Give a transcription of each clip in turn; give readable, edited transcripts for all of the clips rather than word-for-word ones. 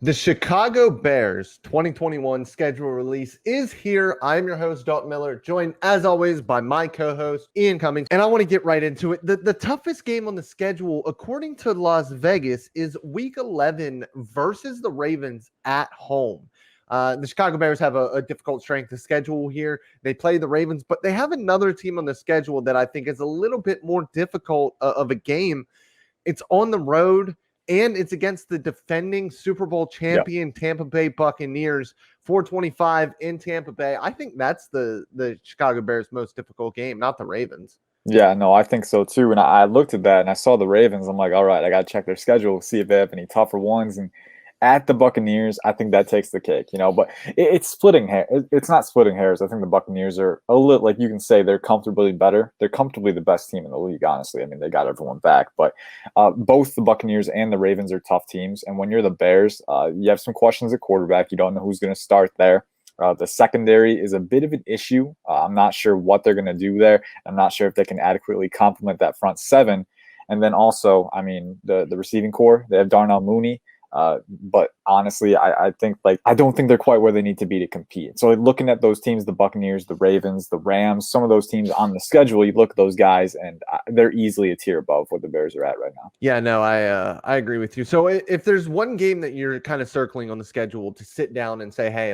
The Chicago Bears 2021 schedule release is here. I'm your host, Dalton Miller, joined as always by my co-host, Ian Cummings, and I want to get right into it. The toughest game on the schedule, according to Las Vegas, is Week 11 versus the Ravens at home. The Chicago Bears have a difficult strength of schedule here. They play the Ravens, but they have another team on the schedule that I think is a little bit more difficult of a game. It's on the road, and it's against the defending Super Bowl champion Tampa Bay Buccaneers, 425 in Tampa Bay. I think that's the Chicago Bears' most difficult game, not the Ravens. Yeah, no, I think so too. And I looked at that and I saw the Ravens. I'm like, all right, I got to check their schedule, see if they have any tougher ones. And at the Buccaneers, I think that takes the cake, but it's splitting hair. It's not splitting hairs. I think the Buccaneers are a little, like you can say, they're comfortably better. They're comfortably the best team in the league, honestly. I mean, they got everyone back, but both the Buccaneers and the Ravens are tough teams. And when you're the Bears, you have some questions at quarterback. You don't know who's going to start there. The secondary is a bit of an issue. I'm not sure what they're going to do there. I'm not sure if they can adequately complement that front seven. And then also, I mean, the receiving core, they have Darnell Mooney. But honestly, I think I don't think they're quite where they need to be to compete. So looking at those teams, the Buccaneers, the Ravens, the Rams, some of those teams on the schedule, you look at those guys and they're easily a tier above what the Bears are at right now. Yeah, no, I agree with you. So if there's one game that you're kind of circling on the schedule to sit down and say, hey,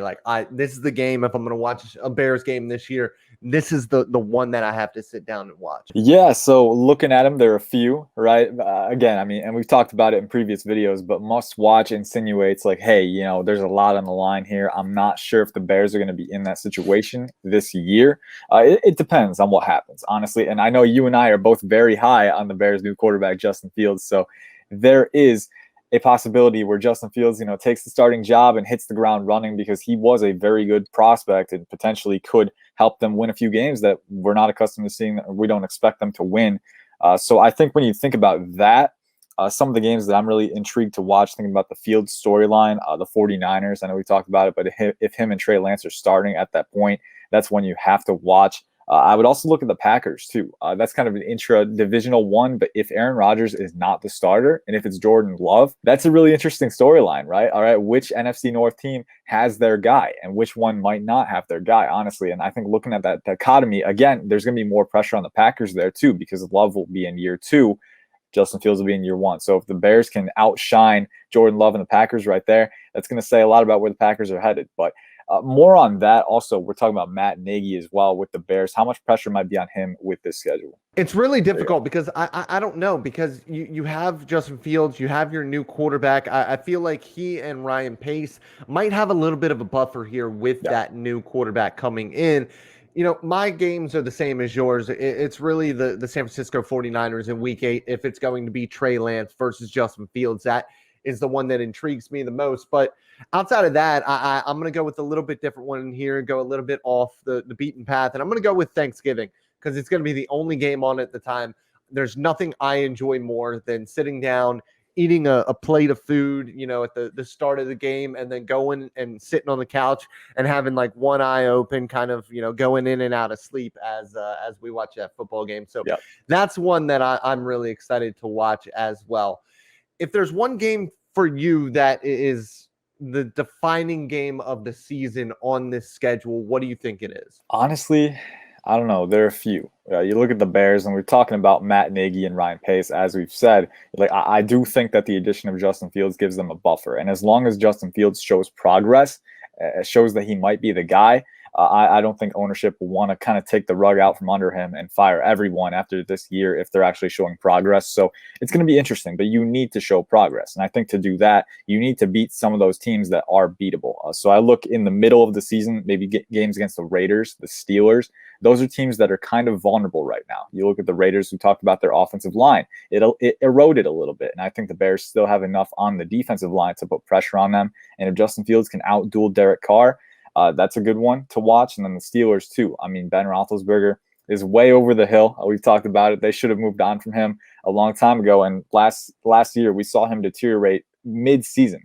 this is the game, if I'm going to watch a Bears game this year, this is the one that I have to sit down and watch. Yeah, so looking at them, there are a few, right? Again, I mean, and we've talked about it in previous videos, but must watch insinuates hey, there's a lot on the line here. I'm not sure if the Bears are going to be in that situation this year. It depends on what happens, honestly. And I know you and I are both very high on the Bears' new quarterback, Justin Fields. So there is a possibility where Justin Fields, takes the starting job and hits the ground running, because he was a very good prospect and potentially could help them win a few games that we're not accustomed to seeing, that we don't expect them to win. So I think when you think about that, some of the games that I'm really intrigued to watch, thinking about the Fields storyline, the 49ers, I know we talked about it, but if him and Trey Lance are starting at that point, that's when you have to watch. I would also look at the Packers too. That's kind of an intra-divisional one, but if Aaron Rodgers is not the starter and if it's Jordan Love, that's a really interesting storyline, right? All right, which NFC North team has their guy and which one might not have their guy, honestly. And I think looking at that dichotomy, again, there's going to be more pressure on the Packers there too, because Love will be in year 2. Justin Fields will be in year 1. So if the Bears can outshine Jordan Love and the Packers right there, that's going to say a lot about where the Packers are headed. But more on that. Also, we're talking about Matt Nagy as well with the Bears. How much pressure might be on him with this schedule? It's really difficult because I don't know, because you have Justin Fields, you have your new quarterback. I feel like he and Ryan Pace might have a little bit of a buffer here with that new quarterback coming in. My games are the same as yours. It's really the San Francisco 49ers in week 8. If it's going to be Trey Lance versus Justin Fields, that is the one that intrigues me the most. But outside of that, I'm going to go with a little bit different one here and go a little bit off the beaten path. And I'm going to go with Thanksgiving, because it's going to be the only game on at the time. There's nothing I enjoy more than sitting down, eating a plate of food, at the start of the game, and then going and sitting on the couch and having one eye open, kind of, going in and out of sleep as we watch that football game. So that's one that I'm really excited to watch as well. If there's one game for you that is the defining game of the season on this schedule, what do you think it is? Honestly, I don't know. There are a few. You look at the Bears, and we're talking about Matt Nagy and Ryan Pace, as we've said. I do think that the addition of Justin Fields gives them a buffer. And as long as Justin Fields shows progress, shows that he might be the guy, I don't think ownership will want to kind of take the rug out from under him and fire everyone after this year if they're actually showing progress. So it's going to be interesting, but you need to show progress. And I think to do that, you need to beat some of those teams that are beatable. So I look in the middle of the season, maybe get games against the Raiders, the Steelers. Those are teams that are kind of vulnerable right now. You look at the Raiders, we talked about their offensive line. It eroded a little bit. And I think the Bears still have enough on the defensive line to put pressure on them. And if Justin Fields can outduel Derek Carr, that's a good one to watch. And then the Steelers too. I mean, Ben Roethlisberger is way over the hill. We've talked about it. They should have moved on from him a long time ago. And last year, we saw him deteriorate mid-season.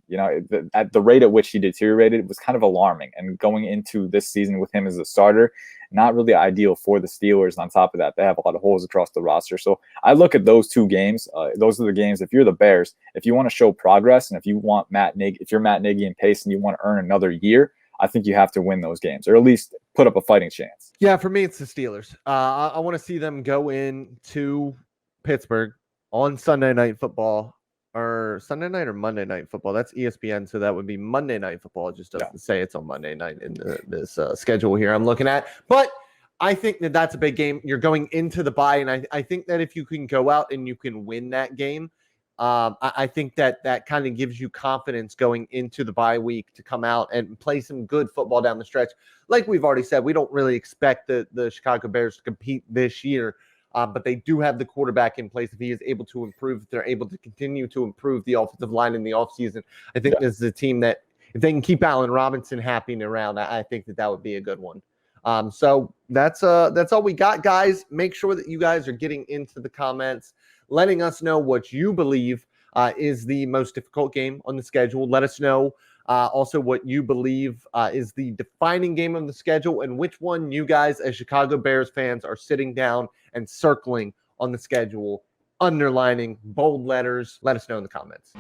At the rate at which he deteriorated, it was kind of alarming. And going into this season with him as a starter, not really ideal for the Steelers. And on top of that, they have a lot of holes across the roster. So I look at those two games. Those are the games, if you're the Bears, if you want to show progress and if you want if you're Matt Nagy and Pace and you want to earn another year, I think you have to win those games, or at least put up a fighting chance. Yeah, for me, it's the Steelers. I want to see them go into Pittsburgh on Sunday Night Football, or Sunday night or Monday Night Football. That's ESPN, so that would be Monday Night Football. It just doesn't say it's on Monday night in this schedule here I'm looking at. But I think that that's a big game. You're going into the bye, and I think that if you can go out and you can win that game, I think that kind of gives you confidence going into the bye week to come out and play some good football down the stretch. Like we've already said, we don't really expect the Chicago Bears to compete this year, but they do have the quarterback in place. If he is able to improve, if they're able to continue to improve the offensive line in the offseason, I think this is a team that, if they can keep Allen Robinson happy and around, I think that would be a good one. So that's all we got, guys. Make sure that you guys are getting into the comments, letting us know what you believe is the most difficult game on the schedule. Let us know also what you believe is the defining game of the schedule, and which one you guys as Chicago Bears fans are sitting down and circling on the schedule, underlining bold letters. Let us know in the comments.